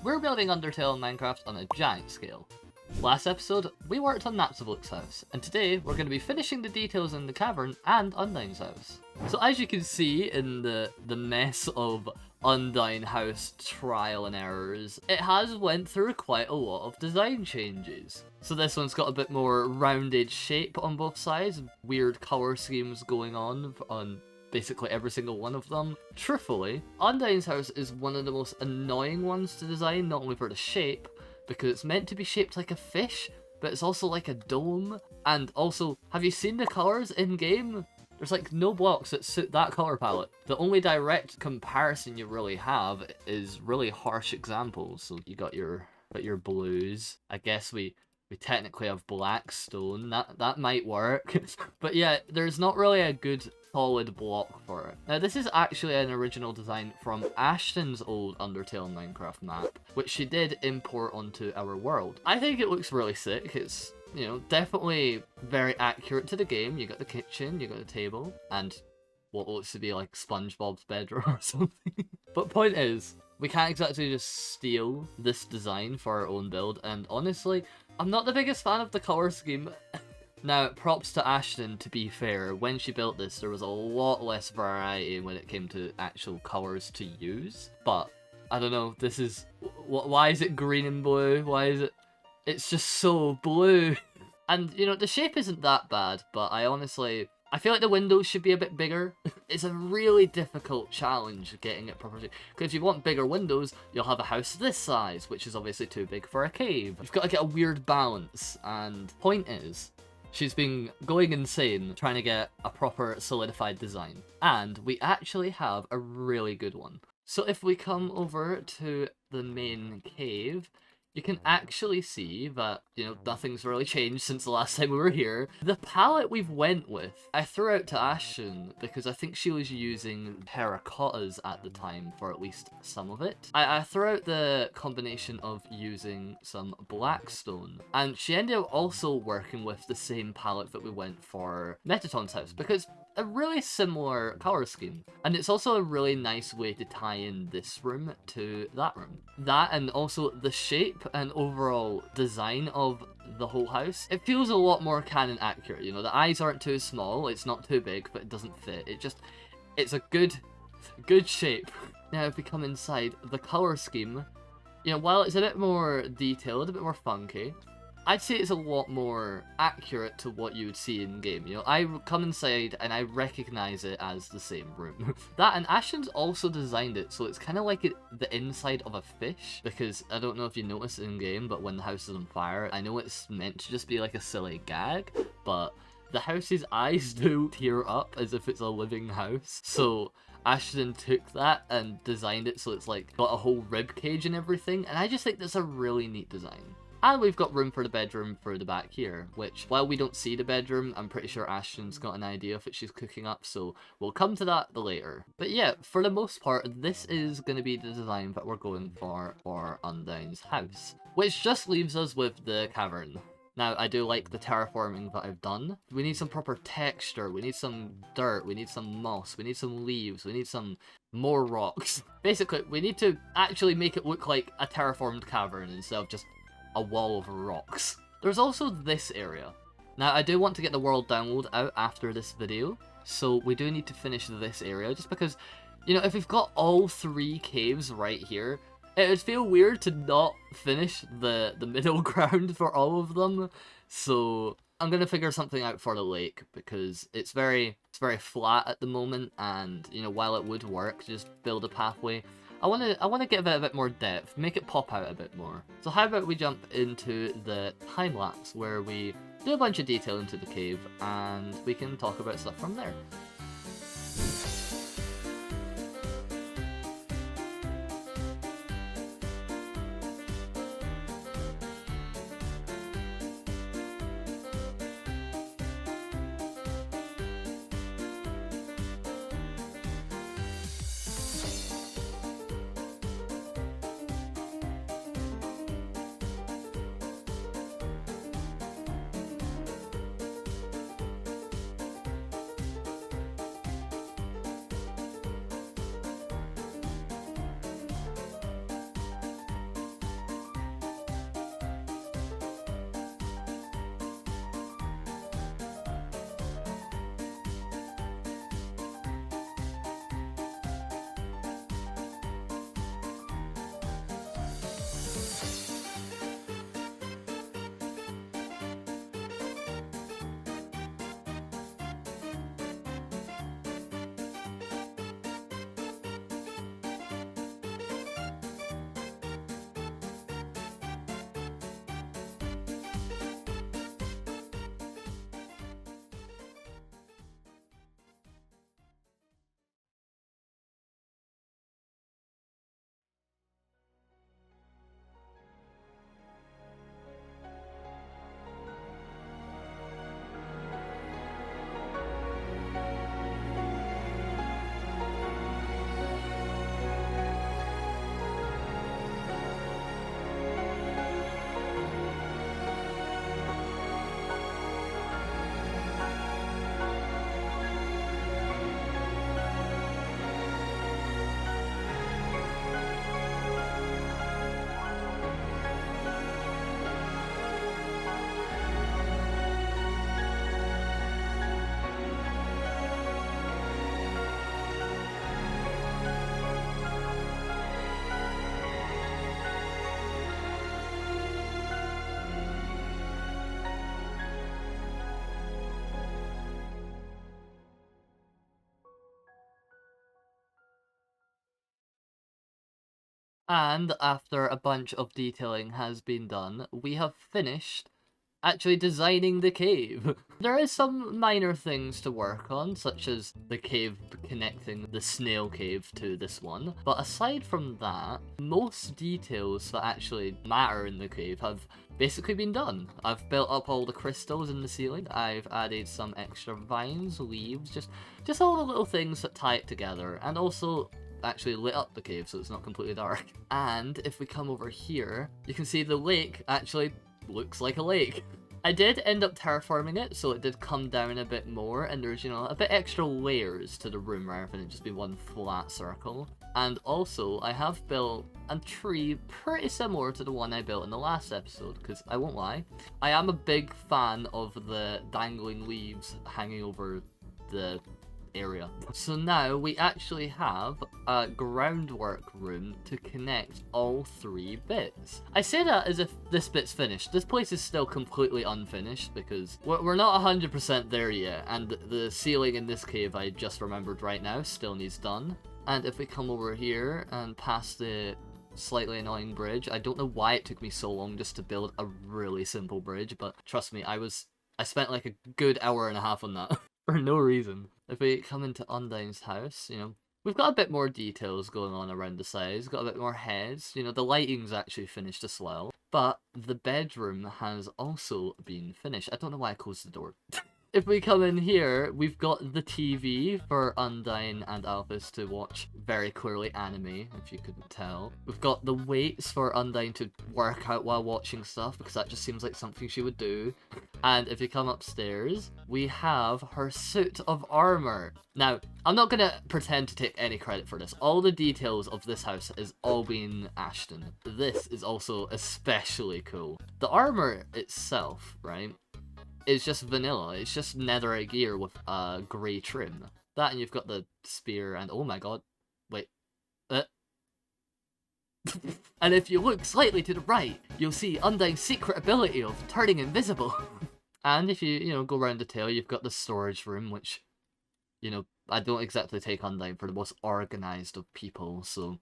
we're building Undertale in Minecraft on a giant scale. Last episode, we worked on napstablooks' house, and today we're going to be finishing the details in the cavern and Undyne's house. So as you can see in the mess of Undyne house trial and errors, it has went through quite a lot of design changes. So this one's got a bit more rounded shape on both sides, weird colour schemes going on basically every single one of them. Truthfully, Undyne's house is one of the most annoying ones to design, not only for the shape, because it's meant to be shaped like a fish, but it's also like a dome. And also, have you seen the colours in-game? There's like no blocks that suit that colour palette. The only direct comparison you really have is really harsh examples. So you got your blues. I guess we technically have black stone. That might work. But yeah, there's not really a good solid block for it. Now this is actually an original design from Ashton's old Undertale Minecraft map, which she did import onto our world. I think it looks really sick. It's, you know, definitely very accurate to the game. You got the kitchen, you got the table, and what looks to be like SpongeBob's bedroom or something. But point is, we can't exactly just steal this design for our own build, and honestly, I'm not the biggest fan of the colour scheme. Now, props to Ashton, to be fair, when she built this, there was a lot less variety when it came to actual colours to use. But, I don't know, this is... Why is it green and blue? Why is it... It's just so blue. And, you know, the shape isn't that bad, but I feel like the windows should be a bit bigger. It's a really difficult challenge getting it properly. Because if you want bigger windows, you'll have a house this size, which is obviously too big for a cave. You've got to get a weird balance, and point is, she's been going insane trying to get a proper solidified design. And we actually have a really good one. So if we come over to the main cave, you can actually see that, you know, nothing's really changed since the last time we were here. The palette we've went with, I threw out to Ashton because I think she was using terracottas at the time for at least some of it. I threw out the combination of using some blackstone, and she ended up also working with the same palette that we went for Metaton's house, because a really similar colour scheme. And it's also a really nice way to tie in this room to that room. That, and also the shape and overall design of the whole house, it feels a lot more canon accurate. You know, the eyes aren't too small, it's not too big, but it doesn't fit. It's a good shape. Now if we come inside, the colour scheme, you know, while it's a bit more detailed, a bit more funky, I'd say it's a lot more accurate to what you would see in game. You know, I come inside and I recognize it as the same room. That, and Ashton's also designed it so it's kind of like the inside of a fish, because I don't know if you notice in game, but when the house is on fire, I know it's meant to just be like a silly gag, but the house's eyes do tear up as if it's a living house. So Ashton took that and designed it so it's like got a whole rib cage and everything, and I just think that's a really neat design. And we've got room for the bedroom for the back here, which, while we don't see the bedroom, I'm pretty sure Ashton's got an idea of what she's cooking up, so we'll come to that later. But yeah, for the most part, this is going to be the design that we're going for Undyne's house, which just leaves us with the cavern. Now, I do like the terraforming that I've done. We need some proper texture, we need some dirt, we need some moss, we need some leaves, we need some more rocks. Basically, we need to actually make it look like a terraformed cavern instead of just a wall of rocks. There's also this area. Now, I do want to get the world download out after this video, so we do need to finish this area, just because, you know, if we've got all 3 caves right here, it would feel weird to not finish the middle ground for all of them. So I'm gonna figure something out for the lake, because it's very flat at the moment, and, you know, while it would work to just build a pathway, I want to give it a bit more depth, make it pop out a bit more. So how about we jump into the time lapse where we do a bunch of detail into the cave and we can talk about stuff from there. And after a bunch of detailing has been done, we have finished actually designing the cave. There is some minor things to work on, such as the cave connecting the snail cave to this one. But aside from that, most details that actually matter in the cave have basically been done. I've built up all the crystals in the ceiling, I've added some extra vines, leaves, just all the little things that tie it together, and also actually lit up the cave so it's not completely dark. And if we come over here, you can see the lake actually looks like a lake. I did end up terraforming it, so it did come down a bit more, and there's, you know, a bit extra layers to the room rather than it just be one flat circle. And also, I have built a tree pretty similar to the one I built in the last episode, because I won't lie, I am a big fan of the dangling leaves hanging over the area. So now we actually have a groundwork room to connect all 3 bits. I say that as if this bit's finished. This place is still completely unfinished because we're not 100% there yet, and the ceiling in this cave I just remembered right now still needs done. And if we come over here and past the slightly annoying bridge, I don't know why it took me so long just to build a really simple bridge, but trust me, I spent like a good hour and a half on that. For no reason. If we come into Undyne's house, you know, we've got a bit more details going on around the sides, got a bit more heads, you know, the lighting's actually finished as well. But the bedroom has also been finished. I don't know why I closed the door. If we come in here, we've got the TV for Undyne and Alphys to watch very clearly anime, if you couldn't tell. We've got the weights for Undyne to work out while watching stuff, because that just seems like something she would do. And if you come upstairs, we have her suit of armor. Now, I'm not gonna pretend to take any credit for this. All the details of this house is all been Ashton. This is also especially cool. The armor itself, right? It's just vanilla. It's just netherite gear with a grey trim. That, and you've got the spear and oh my god, wait. And if you look slightly to the right, you'll see Undyne's secret ability of turning invisible. And if you go around the tail, you've got the storage room, which, you know, I don't exactly take Undyne for the most organized of people, so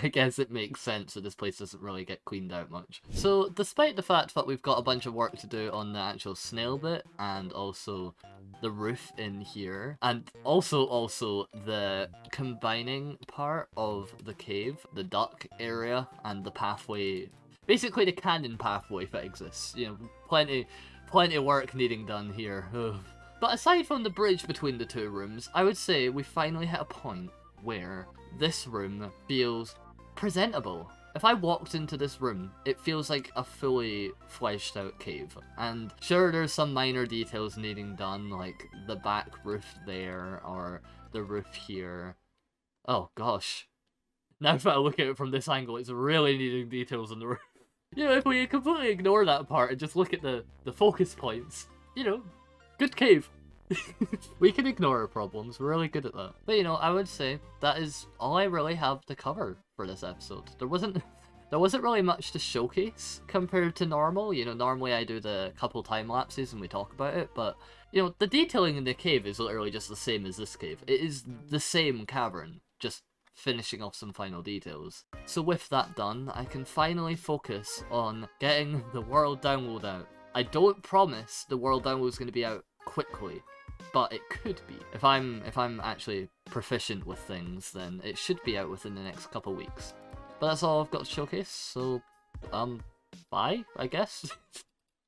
I guess it makes sense that this place doesn't really get cleaned out much. So, despite the fact that we've got a bunch of work to do on the actual snail bit, and also the roof in here, and also the combining part of the cave, the duck area, and the pathway, basically the cannon pathway that exists, you know, plenty of work needing done here. But aside from the bridge between the 2 rooms, I would say we finally hit a point where this room feels presentable. If I walked into this room, it feels like a fully fleshed out cave. And sure, there's some minor details needing done, like the back roof there, or the roof here. Oh gosh. Now that I look at it from this angle, it's really needing details on the roof. You know, if we completely ignore that part and just look at the focus points, you know, good cave. We can ignore our problems, we're really good at that. But you know, I would say that is all I really have to cover for this episode. There wasn't really much to showcase compared to normal. You know, normally I do the couple time lapses and we talk about it, but you know, the detailing in the cave is literally just the same as this cave. It is the same cavern, just finishing off some final details. So with that done, I can finally focus on getting the world download out. I don't promise the world download is going to be out quickly, but it could be. If I'm actually proficient with things, then it should be out within the next couple weeks. But that's all I've got to showcase, so bye, I guess.